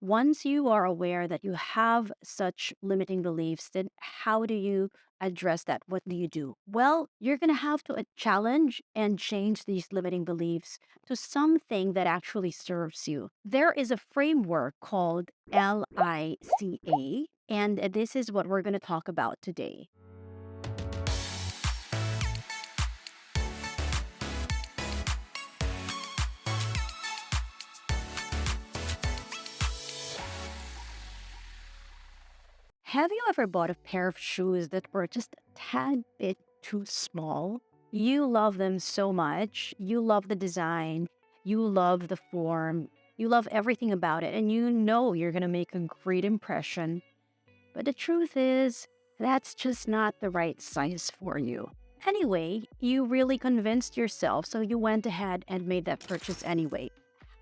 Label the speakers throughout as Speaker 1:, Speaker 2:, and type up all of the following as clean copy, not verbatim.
Speaker 1: Once you are aware that you have such limiting beliefs, then how do you address that? What do you do? Well, you're going to have to challenge and change these limiting beliefs to something that actually serves you. There is a framework called LICA, and this is what we're going to talk about today. Have you ever bought a pair of shoes that were just a tad bit too small? You love them so much. You love the design. You love the form. You love everything about it. And you know you're going to make a great impression. But the truth is, that's just not the right size for you. Anyway, you really convinced yourself, so you went ahead and made that purchase anyway.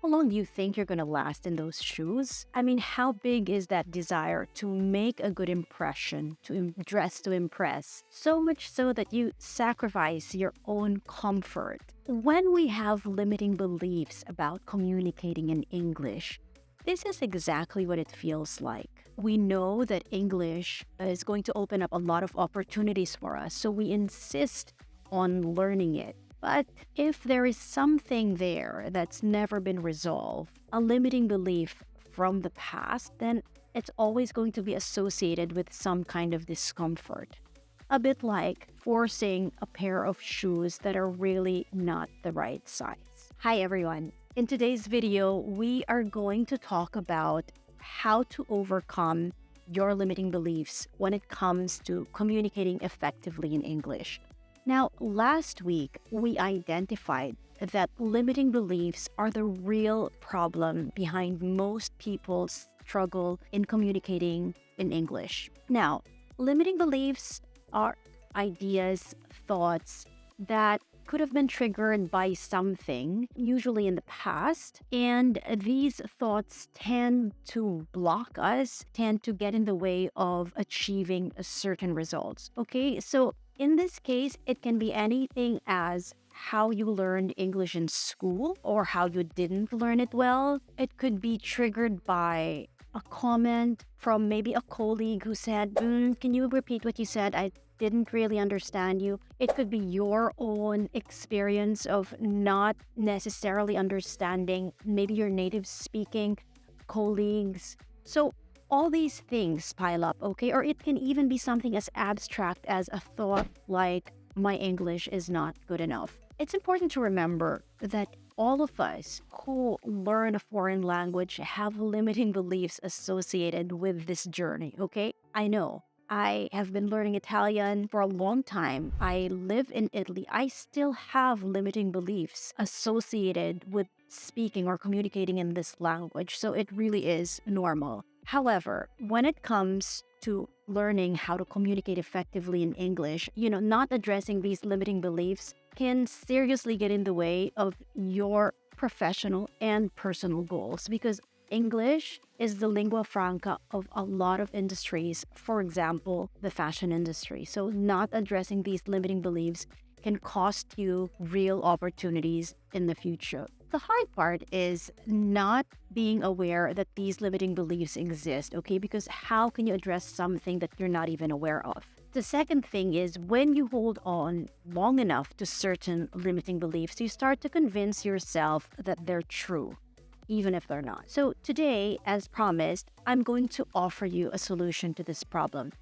Speaker 1: How long do you think you're going to last in those shoes? I mean, how big is that desire to make a good impression, to dress to impress? So much so that you sacrifice your own comfort. When we have limiting beliefs about communicating in English, this is exactly what it feels like. We know that English is going to open up a lot of opportunities for us, so we insist on learning it. But if there is something there that's never been resolved, a limiting belief from the past, then it's always going to be associated with some kind of discomfort. A bit like forcing a pair of shoes that are really not the right size. Hi everyone. In today's video, we are going to talk about how to overcome your limiting beliefs when it comes to communicating effectively in English. Now, last week, we identified that limiting beliefs are the real problem behind most people's struggle in communicating in English. Now, limiting beliefs are ideas, thoughts that could have been triggered by something, usually in the past, and these thoughts tend to block us, tend to get in the way of achieving certain results. Okay, so in this case, it can be anything as how you learned English in school or how you didn't learn it well. It could be triggered by a comment from maybe a colleague who said, can you repeat what you said? I didn't really understand you. It could be your own experience of not necessarily understanding maybe your native speaking colleagues. So all these things pile up, okay? Or it can even be something as abstract as a thought like, my English is not good enough. It's important to remember that all of us who learn a foreign language have limiting beliefs associated with this journey, okay? I know. I have been learning Italian for a long time. I live in Italy. I still have limiting beliefs associated with speaking or communicating in this language, so it really is normal. However, when it comes to learning how to communicate effectively in English, not addressing these limiting beliefs can seriously get in the way of your professional and personal goals because English is the lingua franca of a lot of industries, for example, the fashion industry. So not addressing these limiting beliefs can cost you real opportunities in the future. The hard part is not being aware that these limiting beliefs exist, okay? Because how can you address something that you're not even aware of? The second thing is when you hold on long enough to certain limiting beliefs, you start to convince yourself that they're true, even if they're not. So today, as promised, I'm going to offer you a solution to this problem.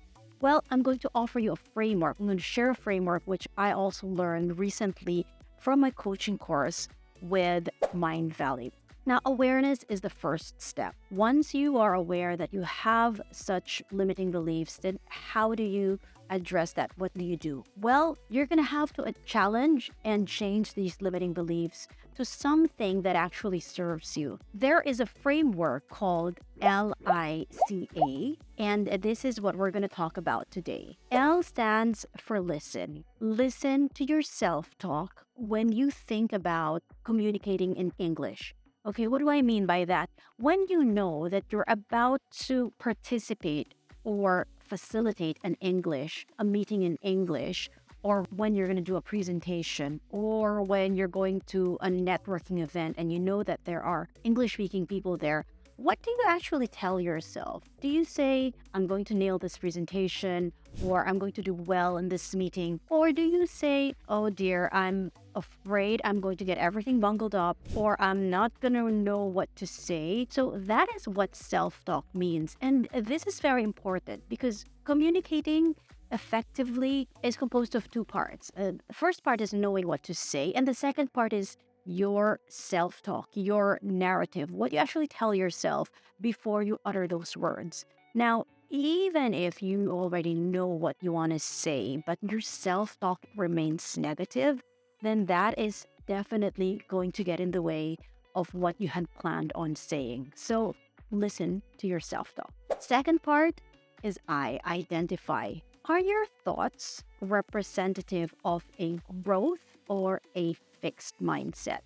Speaker 1: Well, I'm going to offer you a framework. I'm going to share a framework which I also learned recently from my coaching course with Mind Valley. Now, awareness is the first step. Once you are aware that you have such limiting beliefs, then how do you address that? What do you do? Well, you're going to have to challenge and change these limiting beliefs to something that actually serves you. There is a framework called LICA, and this is what we're going to talk about today. L stands for listen. Listen to your self-talk when you think about communicating in English. Okay, what do I mean by that? When you know that you're about to participate or facilitate a meeting in English, or when you're going to do a presentation, or when you're going to a networking event and you know that there are English-speaking people there, what do you actually tell yourself? Do you say, I'm going to nail this presentation, or I'm going to do well in this meeting? Or do you say, oh dear, I'm afraid I'm going to get everything bungled up, or I'm not going to know what to say? So that is what self talk means. And this is very important because communicating effectively is composed of two parts. The first part is knowing what to say, and the second part is your self talk, your narrative, what you actually tell yourself before you utter those words. Now, even if you already know what you want to say, but your self talk remains negative, then that is definitely going to get in the way of what you had planned on saying. So listen to your self talk. Second part is I identify. Are your thoughts representative of a growth or a fixed mindset?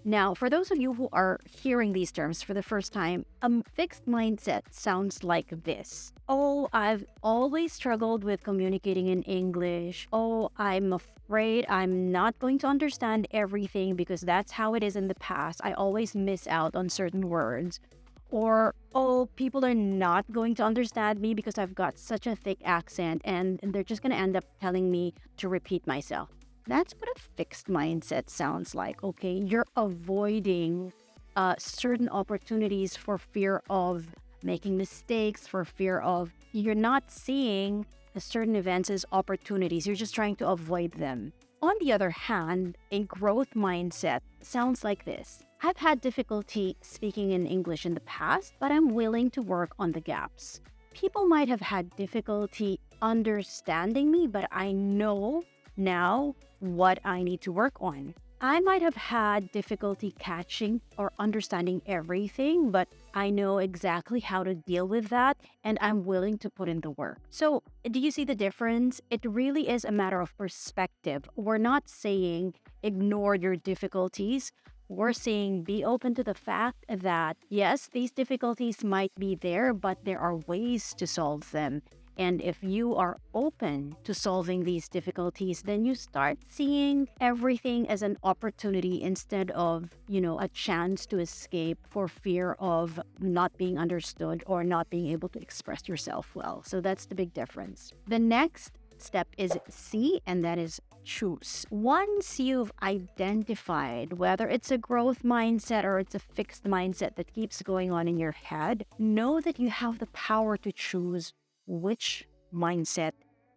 Speaker 1: Now, for those of you who are hearing these terms for the first time, a fixed mindset sounds like this. Oh, I've always struggled with communicating in English. Oh, I'm afraid I'm not going to understand everything because that's how it is in the past. I always miss out on certain words. Or, oh, people are not going to understand me because I've got such a thick accent and they're just going to end up telling me to repeat myself. That's what a fixed mindset sounds like, okay? You're avoiding certain opportunities for fear of making mistakes, for fear of you're not seeing certain events as opportunities. You're just trying to avoid them. On the other hand, a growth mindset sounds like this. I've had difficulty speaking in English in the past, but I'm willing to work on the gaps. People might have had difficulty understanding me, but I know now what I need to work on. I might have had difficulty catching or understanding everything, but I know exactly how to deal with that and I'm willing to put in the work. So, do you see the difference? It really is a matter of perspective. We're not saying ignore your difficulties. We're saying be open to the fact that yes, these difficulties might be there, but there are ways to solve them. And if you are open to solving these difficulties, then you start seeing everything as an opportunity instead of, a chance to escape for fear of not being understood or not being able to express yourself well. So that's the big difference. The next step is C, and that is choose. Once you've identified whether it's a growth mindset or it's a fixed mindset that keeps going on in your head, know that you have the power to choose which mindset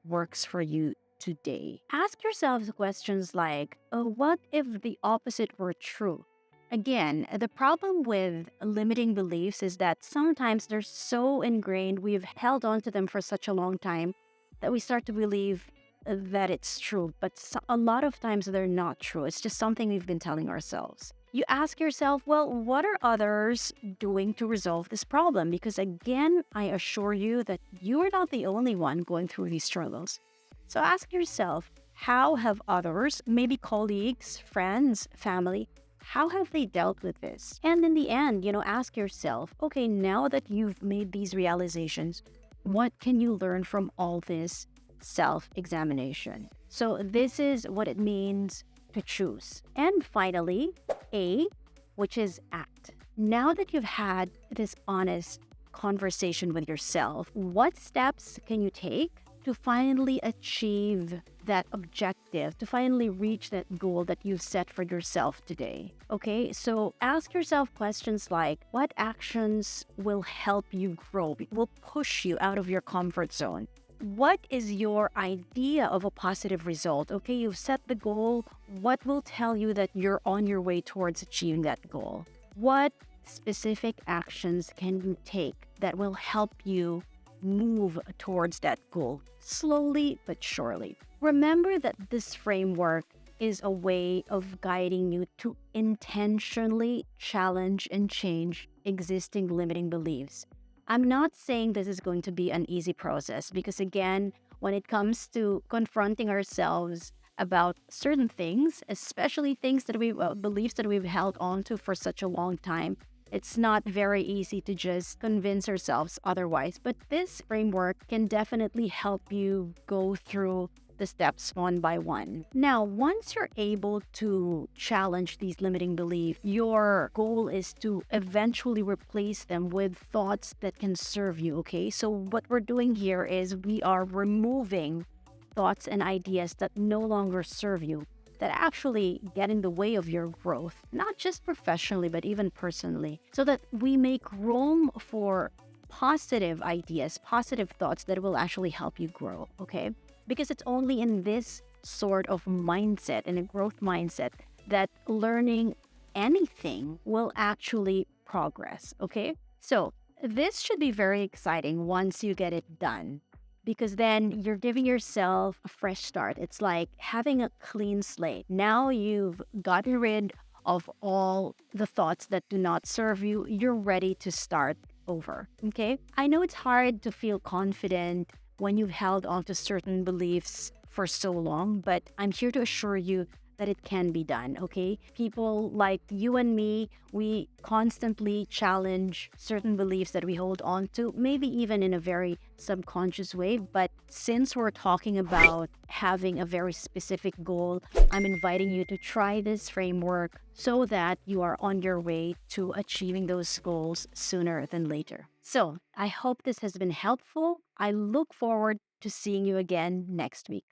Speaker 1: works for you today. Ask yourselves questions like, what if the opposite were true? Again, the problem with limiting beliefs is that sometimes they're so ingrained, we've held on to them for such a long time that we start to believe that it's true. But a lot of times they're not true. It's just something we've been telling ourselves. You ask yourself, well, what are others doing to resolve this problem? Because again, I assure you that you are not the only one going through these struggles. So ask yourself, how have others, maybe colleagues, friends, family, how have they dealt with this? And in the end, ask yourself, okay, now that you've made these realizations, what can you learn from all this self-examination? So this is what it means to choose. And finally, A, which is act. Now that you've had this honest conversation with yourself, what steps can you take to finally achieve that objective, to finally reach that goal that you've set for yourself today? Okay, so ask yourself questions like, what actions will help you grow, will push you out of your comfort zone? What is your idea of a positive result? Okay, you've set the goal. What will tell you that you're on your way towards achieving that goal? What specific actions can you take that will help you move towards that goal slowly but surely? Remember that this framework is a way of guiding you to intentionally challenge and change existing limiting beliefs. I'm not saying this is going to be an easy process because, again, when it comes to confronting ourselves about certain things, especially things that beliefs that we've held on to for such a long time, it's not very easy to just convince ourselves otherwise. But this framework can definitely help you go through the steps one by one. Now, once you're able to challenge these limiting beliefs, your goal is to eventually replace them with thoughts that can serve you, okay? So, what we're doing here is we are removing thoughts and ideas that no longer serve you, that actually get in the way of your growth, not just professionally, but even personally, so that we make room for positive ideas, positive thoughts that will actually help you grow, okay? Because it's only in this sort of mindset, in a growth mindset, that learning anything will actually progress, okay? So, this should be very exciting once you get it done, because then you're giving yourself a fresh start. It's like having a clean slate. Now you've gotten rid of all the thoughts that do not serve you. You're ready to start over. Okay. I know it's hard to feel confident when you've held on to certain beliefs for so long, but I'm here to assure you that it can be done, okay? People like you and me, we constantly challenge certain beliefs that we hold on to, maybe even in a very subconscious way. But since we're talking about having a very specific goal, I'm inviting you to try this framework so that you are on your way to achieving those goals sooner than later. So I hope this has been helpful. I look forward to seeing you again next week.